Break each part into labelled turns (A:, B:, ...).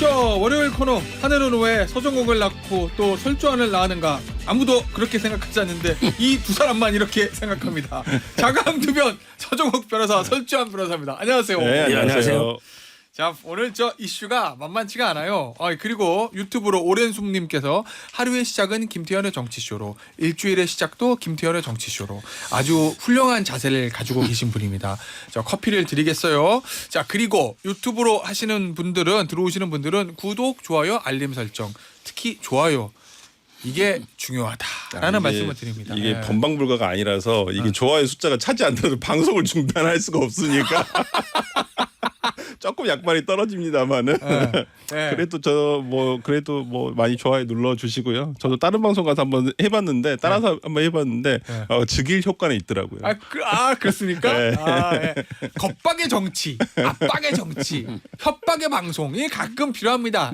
A: 쇼 월요일 코너 하늘은 왜 서정국을 낳고 또 설주환을 낳았는가. 아무도 그렇게 생각하지 않는데 이 두 사람만 이렇게 생각합니다. 자강두변 서정국 변호사 설주환 변호사입니다. 안녕하세요.
B: 네, 안녕하세요.
A: 자, 오늘 저 이슈가 만만치가 않아요. 그리고 유튜브로 오랜숙님께서 하루의 시작은 김태현의 정치쇼로, 일주일의 시작도 김태현의 정치쇼로 아주 훌륭한 자세를 가지고 계신 분입니다. 자, 커피를 드리겠어요. 자, 그리고 유튜브로 하시는 분들은, 들어오시는 분들은 구독, 좋아요, 알림 설정, 특히 좋아요. 이게 중요하다라는 말씀을 드립니다.
B: 이게 번방불가가 아니라서 이게 좋아요 숫자가 차지 않더라도 방송을 중단할 수가 없으니까 조금 약발이 떨어집니다만은 그래도 그래도 많이 좋아요 눌러 주시고요. 저도 다른 방송 가서 한번 해봤는데 따라서 한번 해봤는데 즉일 효과는 있더라고요.
A: 그렇습니까? 겁박의 정치, 압박의 정치, 협박의 방송이 가끔 필요합니다.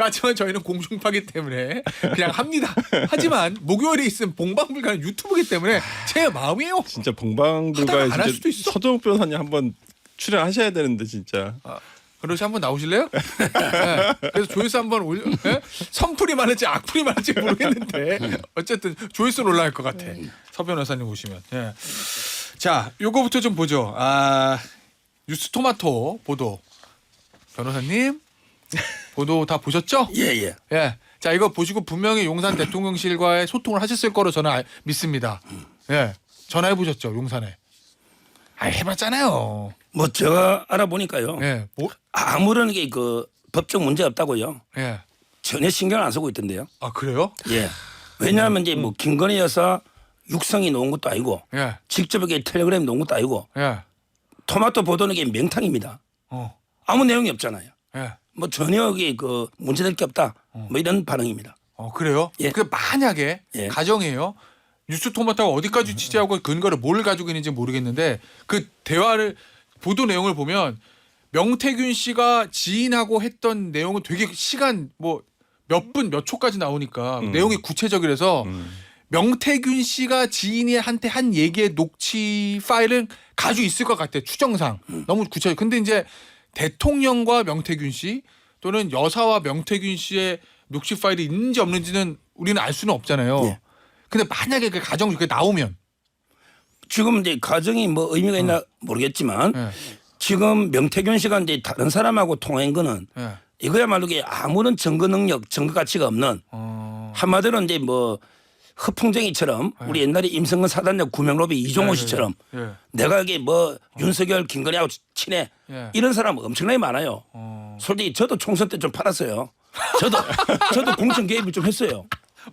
A: 하지만 저희는 공중파기 때문에 그냥 합니다. 하지만 목요일에 있으면 봉방불가는 유튜브기 때문에 제 마음이에요.
B: 진짜 봉방불가에
A: 안 할 수도 있어.
B: 서정욱 변호사님 한번 출연하셔야 되는데 진짜.
A: 그러시 한번 나오실래요? 그래서 조회수 한번 선풀이 많을지 악플이 많을지 모르겠는데 어쨌든 조회수는 올라갈 것 같아. 서 변호사님 오시면. 자, 요거부터 좀 보죠. 뉴스토마토 보도. 변호사님 보도 다 보셨죠?
C: 예.
A: 자, 이거 보시고 분명히 용산 대통령실과의 소통을 하셨을 거로 저는 믿습니다. 전화해 보셨죠, 용산에? 해봤잖아요.
C: 뭐 제가 알아보니까요. 아무런 게 그 법적 문제 없다고요. 전혀 신경 안 쓰고 있던데요.
A: 그래요?
C: 예. 왜냐하면 이제 뭐 김건희 여사 육성이 놓은 것도 아니고 직접 이게 텔레그램 놓은 것도 아니고 토마토 보도는 이게 명탕입니다. 아무 내용이 없잖아요. 뭐 전혀 이게 그 문제될 게 없다. 뭐 이런 반응입니다.
A: 그래요?
C: 예.
A: 그 만약에 가정이에요. 뉴스토마토가 어디까지 취재하고 근거를 뭘 가지고 있는지 모르겠는데 그 대화를 보도 내용을 보면 명태균 씨가 지인하고 했던 내용은 되게 시간 뭐 몇 분 몇 초까지 나오니까 내용이 구체적이라서 명태균 씨가 지인한테 한 얘기의 녹취 파일은 가지고 있을 것 같아. 추정상 너무 구체적. 근데 이제 대통령과 명태균 씨 또는 여사와 명태균 씨의 녹취 파일이 있는지 없는지는 우리는 알 수는 없잖아요. 근데 만약에 그 가정 그게 나오면
C: 지금 이제 가정이 뭐 의미가 있나 모르겠지만 지금 명태균 씨가 이제 다른 사람하고 통화한 거는 이거야말로 이게 아무런 증거 능력, 증거 가치가 없는 한마디로 이제 뭐 허풍쟁이처럼 우리 옛날에 임성근 사단장 구명로비 이종호 씨처럼 내가 이게 뭐 윤석열, 김건희하고 친해 이런 사람 엄청나게 많아요. 솔직히 저도 총선 때 좀 팔았어요. 저도 공천 개입을 좀 했어요.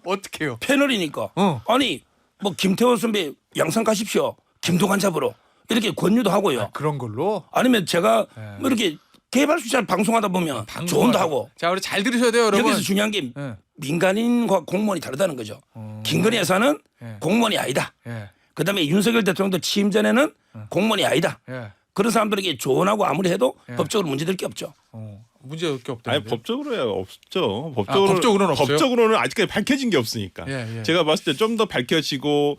A: 어떻게요?
C: 패널이니까. 아니 뭐 김태원 선배 양산 가십시오. 김동관 잡으러 이렇게 권유도 하고요.
A: 그런 걸로?
C: 아니면 제가 뭐 이렇게 개발 수잘 방송하다 보면 조언도 하고.
A: 자, 우리 잘 들으셔야 돼요, 여러분.
C: 여기서 중요한 게 민간인과 공무원이 다르다는 거죠. 김건희 여사는 공무원이 아니다. 그다음에 윤석열 대통령도 취임 전에는 공무원이 아니다. 그런 사람들에게 조언하고 아무리 해도 법적으로 문제될 게 없죠.
A: 문제될 게 없다.
B: 아니 법적으로야 없죠.
A: 법적으로는 없어요?
B: 법적으로는 아직까지 밝혀진 게 없으니까. 제가 봤을 때 좀 더 밝혀지고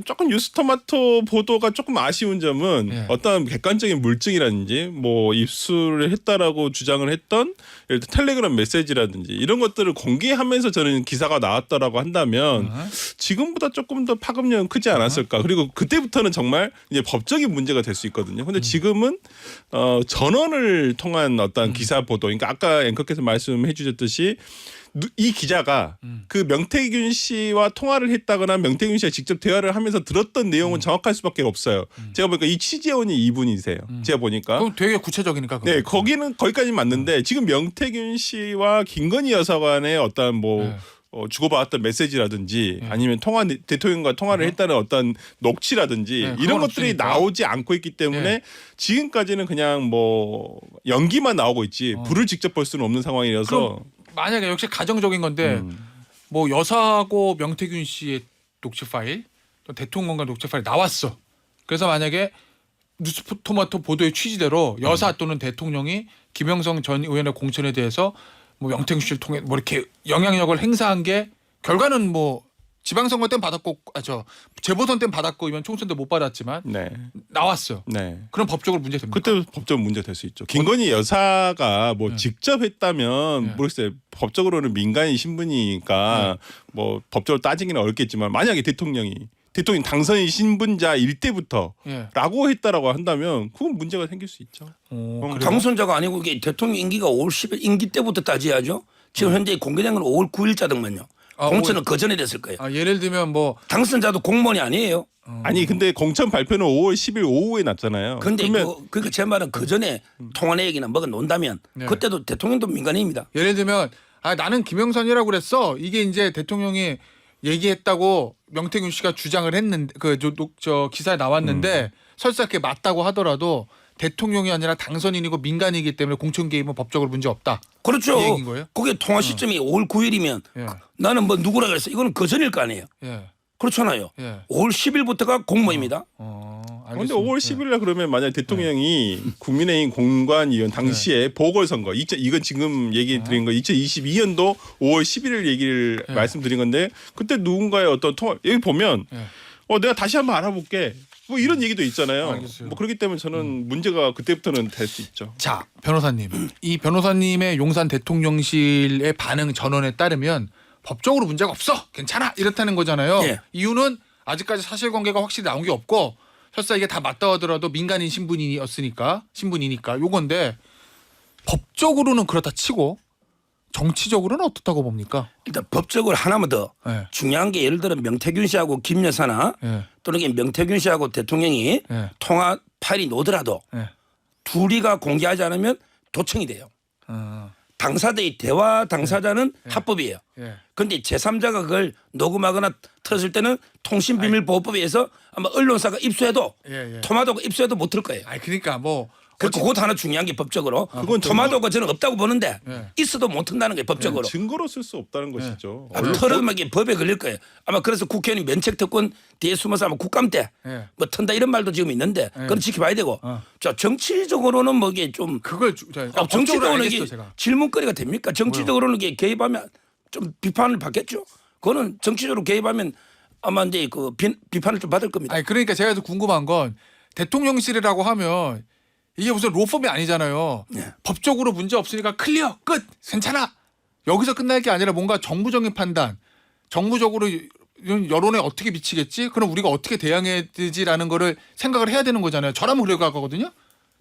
B: 조금 뉴스토마토 보도가 조금 아쉬운 점은 어떤 객관적인 물증이라든지 뭐 입수를 했다라고 주장을 했던 예를 들어 텔레그램 메시지라든지 이런 것들을 공개하면서 저는 기사가 나왔다라고 한다면 지금보다 조금 더 파급력은 크지 않았을까. 그리고 그때부터는 정말 이제 법적인 문제가 될 수 있거든요. 근데 지금은 전원을 통한 어떤 기사 보도, 그러니까 아까 앵커께서 말씀해 주셨듯이 이 기자가 그 명태균 씨와 통화를 했다거나 명태균 씨와 직접 대화를 하면서 들었던 내용은 정확할 수밖에 없어요. 제가 보니까 이 취재원이 이분이세요. 제가 보니까.
A: 그럼 되게 구체적이니까.
B: 네, 거기까지 맞는데 지금 명태균 씨와 김건희 여사 간의 어떤 주고받았던 메시지라든지 아니면 대통령과 통화를 했다는 어떤 녹취라든지 이런 것들이
A: 없으니까.
B: 나오지 않고 있기 때문에 지금까지는 그냥 뭐 연기만 나오고 있지 불을 직접 볼 수는 없는 상황이라서.
A: 그럼 만약에 역시 가정적인 건데 뭐 여사하고 명태균 씨의 녹취 파일 또 대통령과 녹취 파일 나왔어. 그래서 만약에 뉴스토마토 보도의 취지대로 여사 또는 대통령이 김영성 전 의원의 공천에 대해서 뭐 명태균 씨를 통해 뭐 이렇게 영향력을 행사한 게 결과는 뭐 지방선거 때는 받았고 재보선 때는 받았고 이번 총선 때 못 받았지만
B: 네.
A: 나왔어요.
B: 네.
A: 그럼 법적으로 문제 됩니까?
B: 그때 법적으로 문제가 될 수 있죠. 김건희 여사가 뭐 직접 했다면 모르겠어요. 법적으로는 민간인 신분이니까 뭐 법적으로 따지기는 어렵겠지만 만약에 대통령 당선인 신분자일 때부터라고 했다라고 한다면 그건 문제가 생길 수 있죠.
C: 당선자가 아니고 이게 대통령 임기가 5월 10일 임기 때부터 따져야죠. 지금 현재 공개된 건 5월 9일자등만요. 공천은 그 전에 됐을 거예요.
A: 예를 들면 뭐
C: 당선자도 공무원이 아니에요.
B: 아니 근데 공천 발표는 5월 10일 오후에 났잖아요.
C: 그런데 그러니까 제 말은 그 전에 통화 내역이나 뭐가 논다면 그때도 대통령도 민간인입니다.
A: 예를 들면 나는 김영선이라고 그랬어. 이게 이제 대통령이 얘기했다고 명태균 씨가 주장을 했는데 저 기사에 나왔는데 설사 그게 맞다고 하더라도 대통령이 아니라 당선인이고 민간이기 때문에 공천 개입은 법적으로 문제 없다.
C: 그렇죠.
A: 이 얘기인 거예요?
C: 그게 통화 시점이 5월 9일이면 나는 뭐 누구라 그랬어. 이거는 그 전일 거 아니에요. 그렇잖아요. 5월 10일부터가 공모입니다.
B: 그런데 5월 10일날 그러면 만약 대통령이 국민의힘 공관위원 당시에 보궐선거 이건 지금 얘기 드린 거 2022년도 5월 11일 얘기를 말씀드린 건데 그때 누군가의 어떤 통화 여기 보면 내가 다시 한번 알아볼게. 뭐 이런 얘기도 있잖아요.
A: 알겠어요.
B: 뭐 그렇기 때문에 저는 문제가 그때부터는 될 수 있죠.
A: 자, 변호사님. 이 변호사님의 용산 대통령실의 반응 전원에 따르면 법적으로 문제가 없어. 괜찮아. 이렇다는 거잖아요. 이유는 아직까지 사실관계가 확실히 나온 게 없고 설사 이게 다 맞다 하더라도 민간인 신분이니까 요건데 법적으로는 그렇다 치고 정치적으로는 어떻다고 봅니까?
C: 일단 법적으로 하나만 더 중요한 게 예를 들어 명태균 씨하고 김 여사나 또는 명태균 씨하고 대통령이 통화 파일이 노더라도 둘이가 공개하지 않으면 도청이 돼요. 당사자의 대화 당사자는 합법이에요. 그런데 제3자가 그걸 녹음하거나 틀었을 때는 통신비밀보호법에 의해서 아마 언론사가 입수해도 토마토가 입수해도 못 틀 거예요.
A: 그러니까 뭐
C: 그것 하나 중요한 게 법적으로 그건 토마토가 저는 없다고 보는데 있어도 못 튼다는 게 법적으로.
B: 증거로 쓸 수 없다는 것이죠.
C: 털어면 법에 걸릴 거예요. 아마 그래서 국회의원이 면책특권 뒤에 숨어서 아마 국감 때 뭐 튼다 이런 말도 지금 있는데 그건 지켜봐야 되고. 자 정치적으로는 뭐 이게 좀
A: 그걸
C: 정치적으로는 이게 질문거리가 됩니까? 정치적으로는 이게 개입하면 좀 비판을 받겠죠. 그거는 정치적으로 개입하면 아마 이제 그 비판을 좀 받을 겁니다.
A: 그러니까 제가 더 궁금한 건 대통령실이라고 하면 이게 무슨 로펌이 아니잖아요. 법적으로 문제 없으니까 클리어 끝 괜찮아. 여기서 끝날 게 아니라 뭔가 정부적인 판단, 정부적으로 여론에 어떻게 미치겠지? 그럼 우리가 어떻게 대응해야 되지라는 거를 생각을 해야 되는 거잖아요. 저라면 그럴 것 같거든요.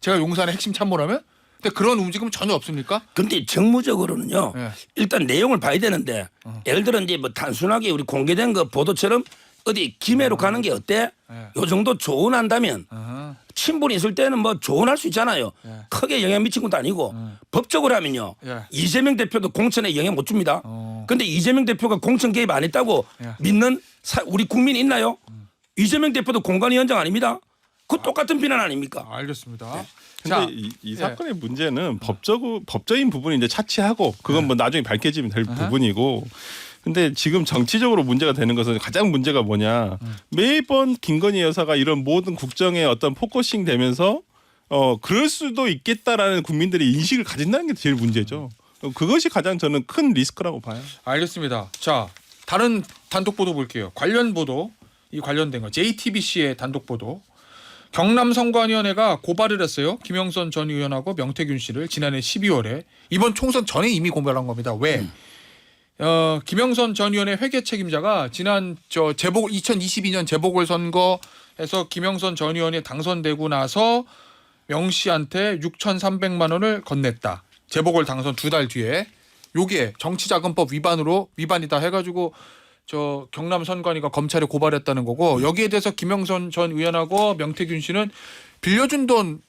A: 제가 용산의 핵심 참모라면. 근데 그런 움직임은 전혀 없습니까?
C: 근데 정무적으로는요. 일단 내용을 봐야 되는데 예를 들어 이제 뭐 단순하게 우리 공개된 그 보도처럼 어디 김해로 가는 게 어때? 요 정도 조언한다면 친분이 있을 때는 뭐 조언할 수 있잖아요. 크게 영향 미친 것도 아니고 법적으로 하면요. 이재명 대표도 공천에 영향 못 줍니다. 그런데 이재명 대표가 공천 개입 안 했다고 믿는 우리 국민이 있나요? 이재명 대표도 공관위원장 아닙니다. 그 똑같은 비난 아닙니까?
A: 알겠습니다.
B: 근데 이 사건의 문제는 법적인 부분이 이제 차치하고 그건 뭐 나중에 밝혀지면 될 부분이고 근데 지금 정치적으로 문제가 되는 것은 가장 문제가 뭐냐. 매번 김건희 여사가 이런 모든 국정에 어떤 포커싱 되면서 그럴 수도 있겠다라는 국민들의 인식을 가진다는 게 제일 문제죠. 그것이 가장 저는 큰 리스크라고 봐요.
A: 알겠습니다. 자, 다른 단독 보도 볼게요. 관련 보도, 이 관련된 거. JTBC의 단독 보도. 경남선관위원회가 고발을 했어요. 김영선 전 의원하고 명태균 씨를 지난해 12월에 이번 총선 전에 이미 고발한 겁니다. 왜? 김영선 전 의원의 회계 책임자가 지난 2022년 재보궐선거에서 김영선 전 의원이 당선되고 나서 명 씨한테 6,300만 원을 건넸다. 재보궐 당선 2달 뒤에 요게 정치자금법 위반이다 해가지고 경남 선관위가 검찰에 고발했다는 거고 여기에 대해서 김영선 전 의원하고 명태균 씨는 빌려준 돈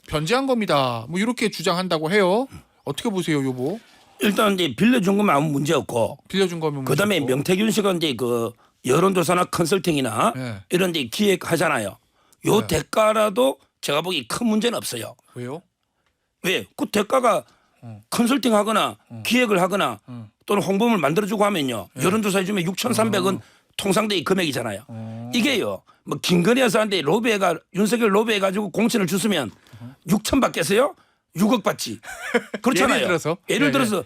A: 변제한 겁니다. 뭐 이렇게 주장한다고 해요. 어떻게 보세요, 여보?
C: 일단 이제 빌려준 거면 아무 문제 없고
A: 빌려준 거면
C: 그다음에 명태균 씨가 이제 그 여론조사나 컨설팅이나 이런 데 기획하잖아요. 요 대가라도 제가 보기 큰 문제는 없어요.
A: 왜요?
C: 왜? 그 대가가 컨설팅하거나 기획을 하거나 또는 홍보물 만들어주고 하면요. 여론조사 해주면 6,300원 통상적인 금액이잖아요. 이게요. 뭐 김건희 여사한테 윤석열 로비해가지고 공천을 줬으면 6천 받겠어요? 6억 받지. 그렇잖아요.
A: 예를 들어서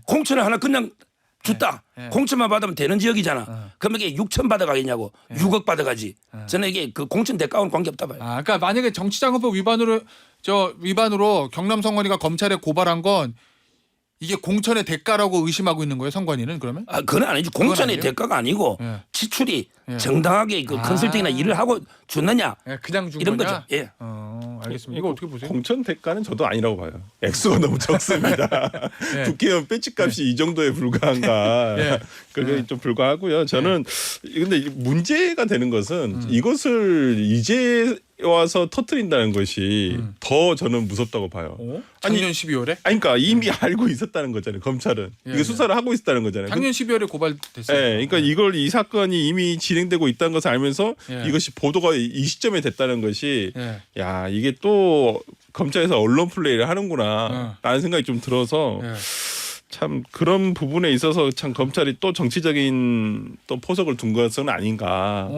C: 공천을 하나 그냥 줬다. 공천만 받으면 되는 지역이잖아. 그러면 이게 6천 받아가겠냐고. 6억 받아가지. 저는 이게 그 공천 대가와는 관계없다 봐요.
A: 아, 그러니까 만약에 정치자금법 위반으로 경남 선관위가 검찰에 고발한 건 이게 공천의 대가라고 의심하고 있는 거예요, 선관위는 그러면?
C: 아, 그건 아니지. 공천의 대가가 아니고 지출이 정당하게 그 컨설팅이나 일을 하고 줬느냐.
A: 그냥 준
C: 이런
A: 거냐?
C: 거죠. 예.
A: 알겠습니다. 이거 어떻게 보세요?
B: 공천 대가는 저도 아니라고 봐요. 액수가 너무 적습니다. 국회의원 배지값이 이 정도에 불과한가. 그게 좀 불과하고요. 저는 근데 문제가 되는 것은 이것을 이제 와서 터뜨린다는 것이 더 저는 무섭다고 봐요.
A: 작년 12월에?
B: 아니 그러니까 이미 알고 있었다는 거잖아요. 검찰은 이게 수사를 하고 있었다는 거잖아요.
A: 작년 12월에 고발됐어요.
B: 네, 그러니까 이 사건이 이미 진행되고 있다는 것을 알면서 이것이 보도가 이 시점에 됐다는 것이 야 이게 또 검찰에서 언론 플레이를 하는구나라는 생각이 좀 들어서. 참 그런 부분에 있어서 참 검찰이 또 정치적인 또 포석을 둔 것은 아닌가.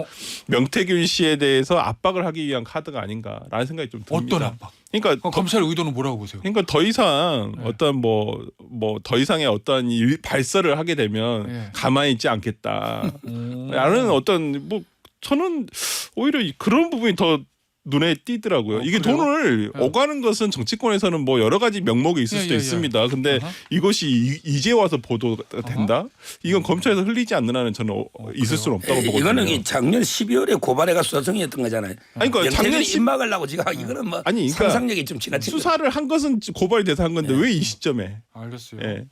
B: 명태균 씨에 대해서 압박을 하기 위한 카드가 아닌가라는 생각이 좀 듭니다.
A: 어떤 압박?
B: 그러니까
A: 검찰 의도는 뭐라고 보세요?
B: 그러니까 더 이상 어떤 뭐 더 이상의 어떤 발설을 하게 되면 가만히 있지 않겠다. 라는 어떤 뭐 저는 오히려 그런 부분이 더 눈에 띄더라고요. 이게
A: 그래요?
B: 돈을 오가는 것은 정치권에서는 뭐 여러 가지 명목이 있을 수도 있습니다. 근데 이것이 이제 와서 보도가 된다? 이건 검찰에서 흘리지 않는 한은 저는 있을 수는 없다고 보거든요.
C: 이거는 작년 12월에 고발해가 수사청이었던 거잖아요.
B: 아니, 그러니까 작년
C: 입막하려고 지가 이거는 뭐
B: 아니, 그러니까
C: 상상력이 좀 지나친
B: 수사를 한 것은 고발이 돼서 한 건데 왜 이 시점에?
A: 알겠어요.
B: 예.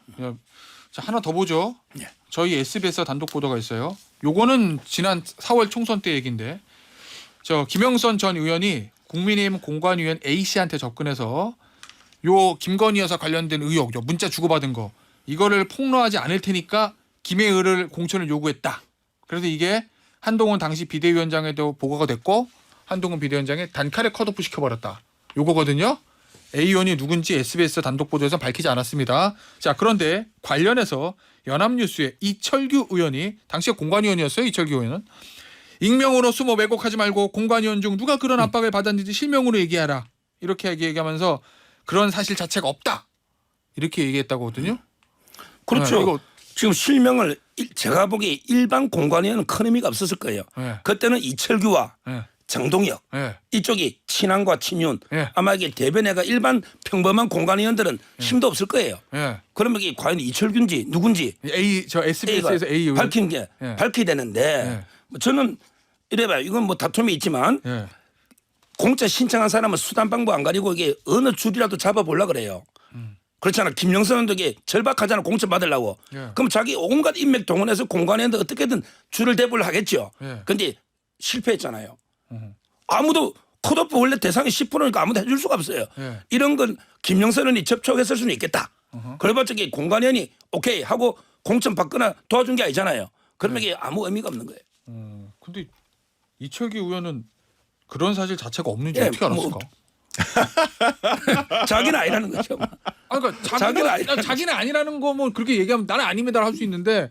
A: 자, 하나 더 보죠. 저희 SBS 단독 보도가 있어요. 요거는 지난 4월 총선 때 얘기인데 김영선 전 의원이 국민의힘 공관위원 A 씨한테 접근해서 요 김건희 여사 관련된 의혹, 문자 주고받은 거 이거를 폭로하지 않을 테니까 김해의를 공천을 요구했다. 그래서 이게 한동훈 당시 비대위원장에도 보고가 됐고 한동훈 비대위원장이 단칼에 컷오프 시켜버렸다. 요거거든요. A 의원이 누군지 SBS 단독 보도에서 밝히지 않았습니다. 자, 그런데 관련해서 연합뉴스의 이철규 의원이 당시에 공관위원이었어요. 이철규 의원은. 익명으로 숨어 왜곡하지 말고 공관위원 중 누가 그런 압박을 받았는지 실명으로 얘기하라. 이렇게 얘기하면서 그런 사실 자체가 없다. 이렇게 얘기했다고 하거든요.
C: 그렇죠.
A: 이거
C: 지금 실명을 제가 보기에 일반 공관위원은 큰 의미가 없었을 거예요. 그때는 이철규와 정동혁 이쪽이 친한과 친윤 아마 이게 대변회가 일반 평범한 공관위원들은 힘도 없을 거예요. 그러면 이게 과연 이철규인지 누군지
A: SBS에서 A 의원
C: 밝힌 게 밝혀야 되는데 저는 이래봐요. 이건 뭐 다툼이 있지만 공짜 신청한 사람은 수단 방법 안 가리고 이게 어느 줄이라도 잡아보려 그래요. 그렇잖아. 김영선도 이게 절박하잖아. 공천 받으려고. 그럼 자기 온갖 인맥 동원해서 공관위원들 어떻게든 줄을 대보려 하겠죠. 그런데 실패했잖아요. 아무도 컷오프 원래 대상이 10%니까 아무도 해줄 수가 없어요. 이런 건 김영선 의원이 접촉했을 수는 있겠다. 그래봤자 공관위원이 오케이 하고 공천 받거나 도와준 게 아니잖아요. 그러면 이게 아무 의미가 없는 거예요.
A: 근데 이철규 의원은 그런 사실 자체가 없는지 어떻게 알았을까?
C: 자기는 아니라는 거죠.
A: 그러니까
C: 자기는
A: 아니라는 거 뭐 그렇게 얘기하면 나는 아닙니다 할 수 있는데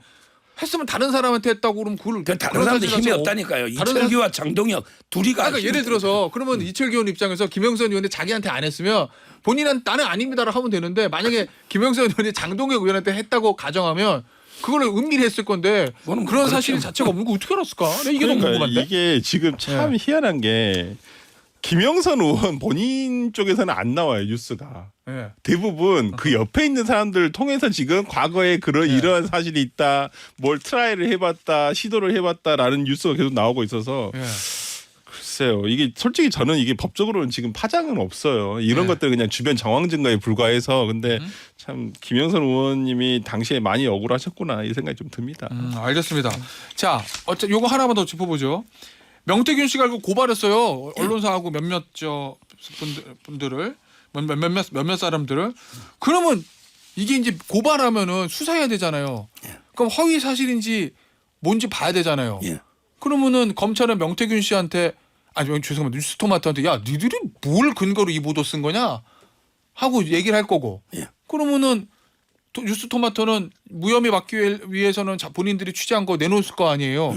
A: 했으면 다른 사람한테 했다고 그러면 그걸
C: 다른 사람들 힘이 없다니까요. 이철규와 장동혁 둘이가.
A: 그러니까 예를 들어서 그러면 이철규 의원 입장에서 김영선 의원이 자기한테 안 했으면 본인은 나는 아닙니다라고 하면 되는데 만약에 김영선 의원이 장동혁 의원한테 했다고 가정하면 그걸 은밀히 했을 건데 그런
C: 그렇죠.
A: 사실 자체가 없는 거 어떻게 알았을까? 이게 너무 궁금한데.
B: 이게 지금 참 희한한 게 김영선 의원 본인 쪽에서는 안 나와요 뉴스가. 대부분 그 옆에 있는 사람들을 통해서 지금 과거에 이러한 사실이 있다, 뭘 트라이를 해봤다, 시도를 해봤다라는 뉴스가 계속 나오고 있어서 글쎄요. 이게 솔직히 저는 이게 법적으로는 지금 파장은 없어요. 이런 것들 그냥 주변 정황 증거에 불과해서 근데 참 김영선 의원님이 당시에 많이 억울하셨구나 이 생각이 좀 듭니다.
A: 알겠습니다. 자, 요거 하나만 더 짚어보죠. 명태균 씨가 이거 고발했어요. 언론사하고 몇몇 분들을 몇몇 사람들을. 그러면 이게 이제 고발하면은 수사해야 되잖아요. 그럼 허위 사실인지 뭔지 봐야 되잖아요. 그러면은 검찰은 명태균 씨한테 죄송합니다. 뉴스토마토한테 야 니들이 뭘 근거로 이 보도 쓴 거냐 하고 얘기를 할 거고. 그러면은 뉴스토마토는 무혐의 받기 위해서는 본인들이 취재한 거 내놓을 거 아니에요.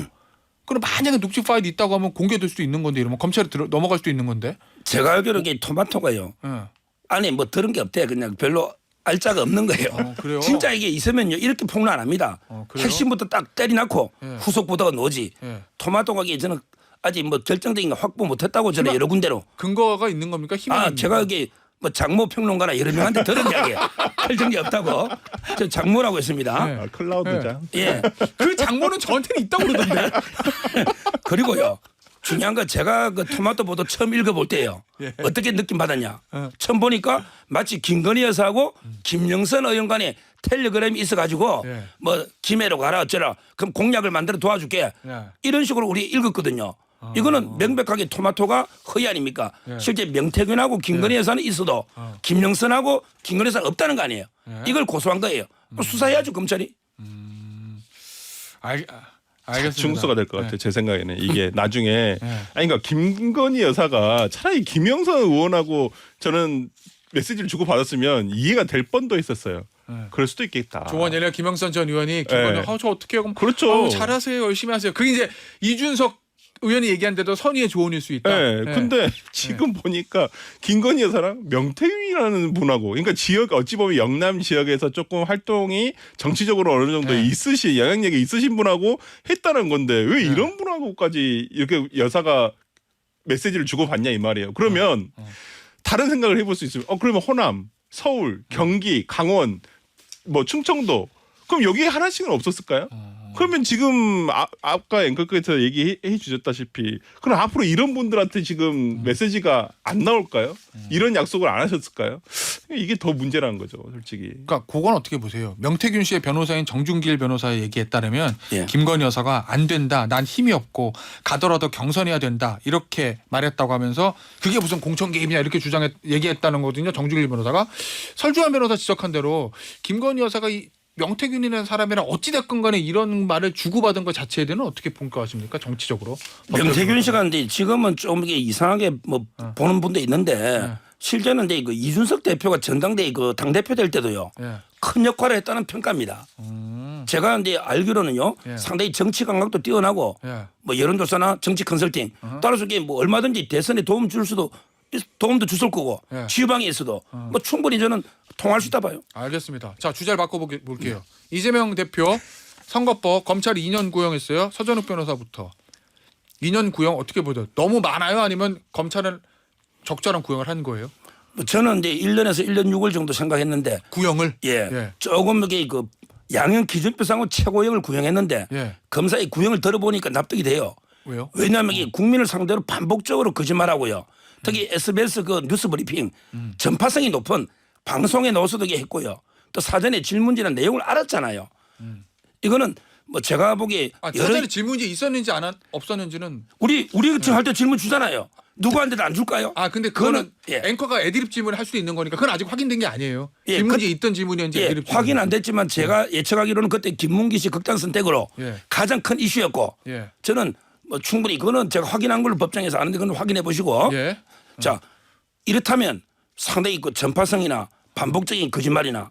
A: 그럼 만약에 녹취 파일이 있다고 하면 공개될 수도 있는 건데 이러면 검찰에 넘어갈 수도 있는 건데.
C: 제가 알기로 이게 토마토가요. 안에 뭐 들은 게 없대. 그냥 별로 알짜가 없는 거예요.
A: 그래요?
C: 진짜 이게 있으면요 이렇게 폭로 안 합니다.
A: 그래요?
C: 핵심부터 딱 때려놓고
A: 예.
C: 후속 보도가 나오지.
A: 예.
C: 토마토 가게 저는 아직 뭐 결정적인 거 확보 못했다고 저는 여러 군데로.
A: 근거가 있는 겁니까? 힘이 있는
C: 제가
A: 겁니까?
C: 여기 뭐 장모 평론가나 여러 명한테 들은 이야기 결정이 없다고. 저 장모라고 했습니다.
A: 네.
B: 클라우드장.
C: 예.
A: 그 장모는 저한테는 있다고 그러던데.
C: 그리고요. 중요한 건 제가 그 토마토 보도 처음 읽어볼 때예요.
A: 예.
C: 어떻게 느낌 받았냐. 처음 보니까 마치 김건희 여사하고 김영선 의원 간에 텔레그램이 있어가지고
A: 예.
C: 뭐 김해로 가라 어쩌라 그럼 공약을 만들어 도와줄게
A: 예.
C: 이런 식으로 우리 읽었거든요. 이거는 명백하게 토마토가 허위 아닙니까?
A: 예.
C: 실제 명태균하고 김건희 여사는 있어도 김영선하고 김건희 여사는 없다는 거 아니에요. 이걸 고소한 거예요. 수사해야죠 검찰이.
A: 알겠습니다.
B: 중수가 될 것 같아요. 제 생각에는 이게 나중에
A: 네.
B: 아니 그러니까 김건희 여사가 차라리 김영선 의원하고 저는 메시지를 주고 받았으면 이해가 될 뻔도 했었어요. 그럴 수도 있겠다.
A: 조원 예를 김영선 전 의원이 김건희
B: 네.
A: 저 어떻게 해요?
B: 그렇죠.
A: 잘하세요. 열심히 하세요. 그게 이제 이준석 의원이 얘기한데도 선의의 조언일 수 있다.
B: 네. 근데 지금 보니까 김건희 여사랑 명태균이라는 분하고 그러니까 지역 어찌 보면 영남 지역에서 조금 활동이 정치적으로 어느 정도
A: 네.
B: 있으신 영향력이 있으신 분하고 했다는 건데 왜 이런 분하고까지 이렇게 여사가 메시지를 주고 받냐 이 말이에요. 그러면 다른 생각을 해볼 수 있어요. 그러면 호남, 서울, 경기, 강원, 뭐 충청도 그럼 여기에 하나씩은 없었을까요? 그러면 지금 아까 앵커께서 얘기해 주셨다시피 그럼 앞으로 이런 분들한테 지금 메시지가 안 나올까요? 이런 약속을 안 하셨을까요? 이게 더 문제라는 거죠, 솔직히.
A: 그러니까 그건 어떻게 보세요? 명태균 씨의 변호사인 정준길 변호사의 얘기에 따르면
C: 예.
A: 김건희 여사가 안 된다. 난 힘이 없고 가더라도 경선해야 된다. 이렇게 말했다고 하면서 그게 무슨 공천 개입이냐 이렇게 얘기했다는 거거든요. 정준길 변호사가. 설주환 변호사 지적한 대로 김건희 여사가 이 명태균이라는 사람이랑 어찌됐건 간에 이런 말을 주고받은 것 자체에 대해서는 어떻게 평가하십니까? 정치적으로.
C: 명태균 씨가 근데 지금은 좀 이게 이상하게 뭐 보는 분도 있는데 실제는 이제 그 이준석 대표가 전당대회 그 당대표 될 때도요.
A: 예.
C: 큰 역할을 했다는 평가입니다. 제가 이제 알기로는요.
A: 예.
C: 상당히 정치 감각도 뛰어나고
A: 예.
C: 뭐 여론조사나 정치 컨설팅 따라서 이게 뭐 얼마든지 대선에 도움도 주실 거고
A: 예.
C: 지휘방에 있어도 뭐 충분히 저는 통할 수 있다 봐요.
A: 알겠습니다. 자, 주제를 바꿔볼게요. 이재명 대표 선거법 검찰이 2년 구형했어요. 서전욱 변호사부터. 2년 구형 어떻게 보죠? 너무 많아요? 아니면 검찰은 적절한 구형을 한 거예요?
C: 뭐 저는 이제 1년에서 1년 6월 정도 생각했는데
A: 구형을?
C: 예. 조금 이게 그 양형 기준표상으로 최고형을 구형했는데
A: 예.
C: 검사의 구형을 들어보니까 납득이 돼요.
A: 왜요?
C: 왜냐하면 이게 국민을 상대로 반복적으로 거짓말하고요. 특히 SBS 그 뉴스 브리핑 전파성이 높은 방송에 나와서도 이게 했고요. 또 사전에 질문지나 내용을 알았잖아요. 이거는 뭐 제가 보기에
A: 사전에 질문이 있었는지 없었는지는
C: 우리 지금 할 때 질문 주잖아요. 누구한테도 안 줄까요?
A: 근데 그거는
C: 예.
A: 앵커가 애드립 질문을 할 수도 있는 거니까 그건 아직 확인된 게 아니에요.
C: 예,
A: 질문지 있던 질문이었는지
C: 예,
A: 애드립 질문.
C: 확인 안 됐지만 제가 예측하기로는 그때 김문기 씨 극단 선택으로
A: 예.
C: 가장 큰 이슈였고
A: 예.
C: 저는 뭐 충분히 그거는 제가 확인한 걸로 법정에서 아는데 그건 확인해 보시고
A: 예.
C: 자 이렇다면 상당히 그 전파성이나 반복적인 거짓말이나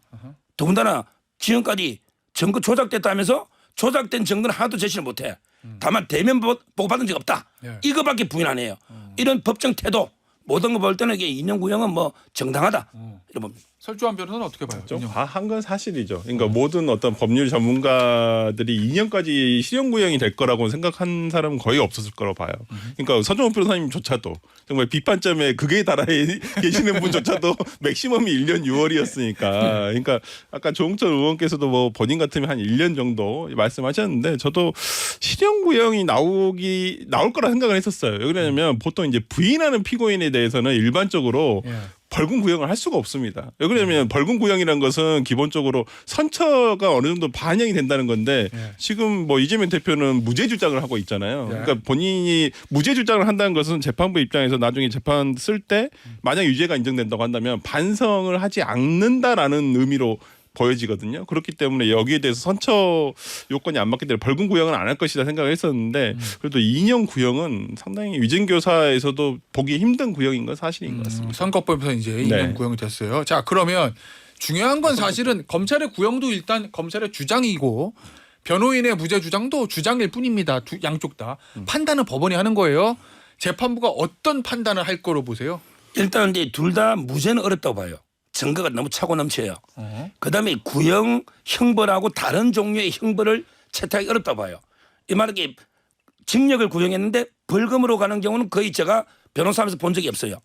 C: 더군다나 지금까지 증거 조작됐다면서 조작된 증거는 하나도 제시를 못해. 다만 대면 보고 받은 적 없다.
A: 예.
C: 이거밖에 부인 안 해요. 이런 법정 태도 모든 거 볼 때는 이게 2년 구형은 뭐 정당하다. 이런 봅니다.
A: 설주환 변호사는 어떻게 봐요?
B: 좀 과한 건 사실이죠. 그러니까 모든 어떤 법률 전문가들이 2년까지 실형 구형이 될 거라고 생각한 사람은 거의 없었을 거라고 봐요. 그러니까 서정훈 변호사님조차도 정말 비판점에 극에 달해 계시는 분조차도 맥시멈이 1년 6월이었으니까. 그러니까 아까 조홍천 의원께서도 뭐 본인 같으면 한 1년 정도 말씀하셨는데 저도 실형 구형이 나올 거라 생각을 했었어요. 왜 그러냐면 보통 이제 부인하는 피고인에 대해서는 일반적으로
A: 예.
B: 벌금 구형을 할 수가 없습니다. 왜 그러냐면 벌금 구형이라는 것은 기본적으로 선처가 어느 정도 반영이 된다는 건데
A: 예.
B: 지금 뭐 이재명 대표는 무죄 주장을 하고 있잖아요.
A: 예.
B: 그러니까 본인이 무죄 주장을 한다는 것은 재판부 입장에서 나중에 재판 쓸 때 만약 유죄가 인정된다고 한다면 반성을 하지 않는다라는 의미로 보여지거든요. 그렇기 때문에 여기에 대해서 선처 요건이 안 맞기 때문에 벌금 구형은 안 할 것이다 생각을 했었는데 그래도 2년 구형은 상당히 위증교사에서도 보기 힘든 구형인 건 사실인 것 같습니다.
A: 선거법에서 이제 2년 구형이 됐어요. 자, 그러면 중요한 건 사실은 검찰의 구형도 일단 검찰의 주장이고 변호인의 무죄 주장도 주장일 뿐입니다. 양쪽 다. 판단은 법원이 하는 거예요. 재판부가 어떤 판단을 할 거로 보세요?
C: 일단 이제 둘 다 무죄는 어렵다고 봐요. 증거가 너무 차고 넘쳐요. 그다음에 구형 형벌하고 다른 종류의 형벌을 채택하기 어렵다 봐요. 이 말은 징역을 구형했는데 벌금으로 가는 경우는 거의 제가 변호사하면서 본 적이 없어요.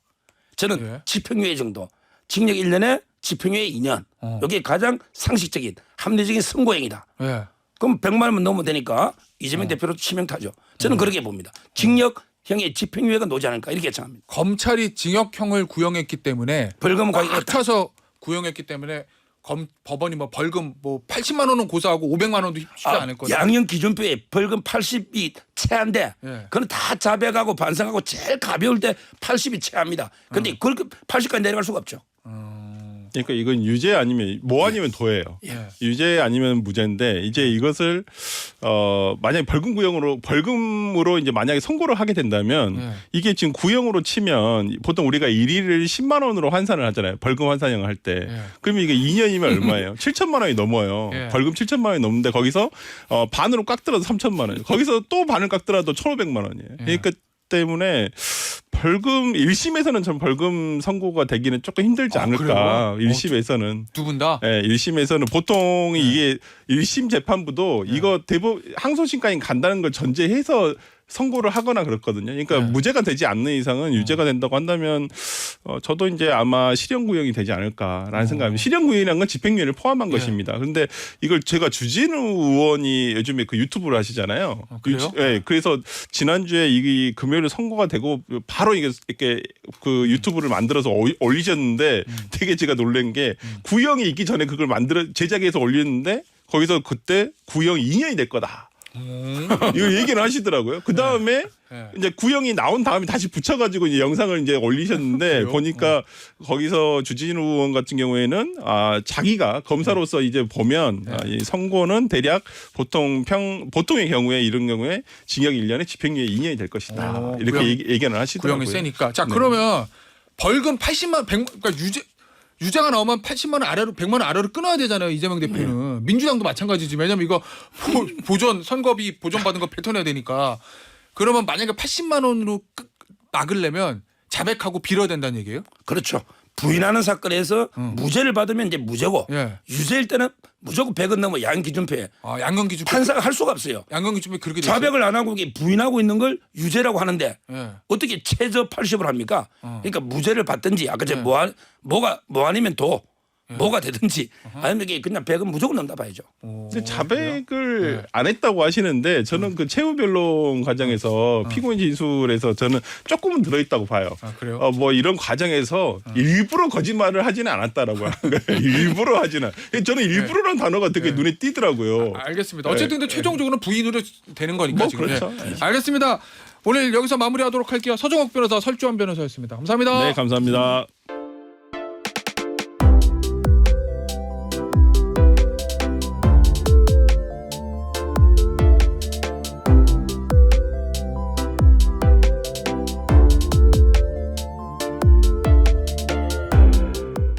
C: 저는
A: 예.
C: 집행유예 정도, 징역 1년에 집행유예 2년. 이게 가장 상식적인 합리적인 선고행위다.
A: 예.
C: 그럼 100만 원만 넣으면 되니까 이재명 대표로 치명타죠. 저는 그렇게 봅니다. 징역형의 집행유예가 나오지 않을까 이렇게 예상합니다.
A: 검찰이 징역형을 구형했기 때문에
C: 벌금은
A: 꽉
C: 가격이
A: 차서 구형했기 때문에 법원이 뭐 벌금 뭐 80만 원은 고소하고 500만 원도 쉽지 않을 거예요.
C: 양형 기준표에 벌금 80이 최한데
A: 예.
C: 그건 다 자백하고 반성하고 제일 가벼울 때 80이 최합니다. 근데 그걸 80까지 내려갈 수가 없죠.
B: 그러니까 이건 유죄 아니면 뭐 아니면 도예요.
A: 예.
B: 유죄 아니면 무죄인데 이제 이것을 만약에 벌금으로 이제 만약에 선고를 하게 된다면
A: 예.
B: 이게 지금 구형으로 치면 보통 우리가 일일을 10만 원으로 환산을 하잖아요. 벌금 환산형을 할 때.
A: 예.
B: 그러면 이게 2년이면 얼마예요? 7천만 원이 넘어요.
A: 예.
B: 벌금 7천만 원이 넘는데 거기서 반으로 깎더라도 3천만 원. 거기서 또 반을 깎더라도 1,500만 원이에요. 그러니까 때문에 벌금 1심에서는 전 벌금 선고가 되기는 조금 힘들지 않을까.
A: 그래요?
B: 1심에서는.
A: 두 분 다?
B: 네, 1심에서는 보통 이게 1심 재판부도 이거 대법원 항소심까지 간다는 걸 전제해서 선고를 하거나 그렇거든요. 그러니까 무죄가 되지 않는 이상은 유죄가 된다고 한다면 저도 이제 아마 실형구형이 되지 않을까라는 생각입니다. 실형구형이라는 건 집행유예를 포함한 것입니다. 그런데 이걸 제가 주진우 의원이 요즘에 그 유튜브를 하시잖아요.
A: 그래요?
B: 네, 그래서 지난주에 이 금요일에 선고가 되고 바로 이렇게 그 유튜브를 만들어서 올리셨는데 되게 제가 놀란 게 구형이 있기 전에 그걸 제작해서 올렸는데 거기서 그때 구형이 2년이 될 거다. 이거 얘기를 하시더라고요. 그 다음에 이제 구형이 나온 다음에 다시 붙여가지고 이제 영상을 이제 올리셨는데 보니까 거기서 주진우 의원 같은 경우에는 자기가 검사로서 이제 보면 이 선고는 대략 보통의 경우에 이런 경우에 징역 1년에 집행유예 2년이 될 것이다. 이렇게 얘기를 하시더라고요.
A: 구형이 세니까. 자 그러면 벌금 80만 100 그러니까 유죄가 나오면 80만 원 아래로 100만 원 아래로 끊어야 되잖아요. 이재명 대표는. 민주당도 마찬가지지. 왜냐면 이거 선거비 보존받은 거 뱉어내야 되니까. 그러면 만약에 80만 원으로 막으려면 자백하고 빌어야 된다는 얘기예요?
C: 그렇죠. 부인하는 사건에서 무죄를 받으면 이제 무죄고
A: 예.
C: 유죄일 때는 무조건 100원 넘어 양형 기준표에
A: 양형 기준표
C: 판사가 할 수가 없어요.
A: 양형 기준표 그렇게 돼 있어요?
C: 자백을 안 하고 부인하고 있는 걸 유죄라고 하는데
A: 예.
C: 어떻게 최저 80을 합니까? 그러니까 무죄를 받든지 아까 제가 뭐 아니면 뭐가 되든지 아니면 이게 그냥 100은 무조건 넘다 봐야죠.
B: 근데 자백을 안 했다고 하시는데 저는 그 최후 변론 과정에서 피고인 진술에서 저는 조금은 들어있다고 봐요.
A: 그래요?
B: 뭐 이런 과정에서 일부러 거짓말을 하지는 않았다라고 하는 거예요. 일부러 하지는. 저는 일부러라는 단어가 되게 눈에 띄더라고요.
A: 알겠습니다. 어쨌든 근데 최종적으로는 부인으로 되는 거니까
B: 뭐
A: 지금.
B: 그렇죠.
A: 알겠습니다. 오늘 여기서 마무리하도록 할게요. 서정욱 변호사, 설주환 변호사였습니다. 감사합니다.
B: 네, 감사합니다.